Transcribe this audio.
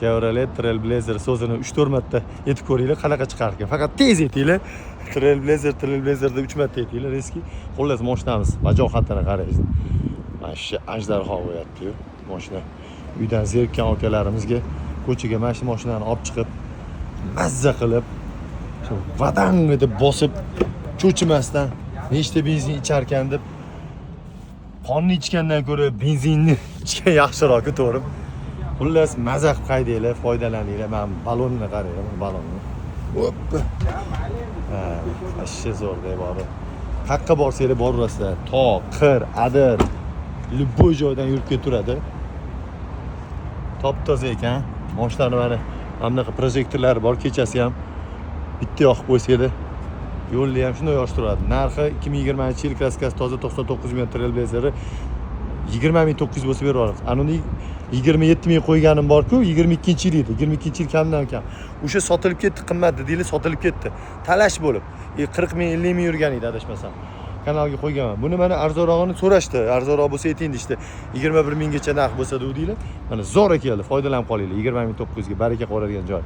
Chevrolet Trailblazer so'zini 3-4 marta aytib ko'ringlar, qanaqa chiqar ekan. Faqat tez aytinglar. Trailblazerda 3 marta aytinglar, eski. Xullas mashinamiz vajohatini qaraysiz. Mana shu ajdarho bo'lyapti-yu mashina. Uydan zerikkan akalarimizga ko'chaga mana shu mashinani olib chiqib, mazza qilib, shu vatanga deb bosib, cho'chimasdan nechta benzin icharkan deb qonni ichgandan ko'ra benzinni ichgan yaxshiroq-ku, to'g'ri. Xullas mazza qilib qaydinglar, foydalaninglar. Men balonni qarayman, balonni. Hoppa. Ashsha zo'rda bori. Qaqqa borsanglar boraverasizlar. Tog', qir, adir, любой joydan yurib keturadi. Top-toza ekan. Mashinalar mana bunaqa projektorlari bor, kechasi ham bitta yoqib qo'ysanglar, yo'lni ham shunday yoshtiradi. Narxi 2020-yil klassikasi toza 99 ming Trailblazer'i 20.900 bo'lsa beraveramiz. Anuni 27 ming qo'yganim bor-ku, 22-yil edi. 22-yil kamdan kam. O'sha sotilib ketdi, qimmat dedinglar, sotilib ketdi. Talash bo'lib, 40 ming, 50 ming yurgan edi adashmasam. Kanalga qo'yganman. Buni mana arzonrog'ini so'rashdi. Arzonroq bo'lsa ayting deydi. 21 minggacha narx bo'lsa degdilar. Mana zo'r keldi, foydalanib qolinglar. 20.900 ga baraka qo'yadigan joy.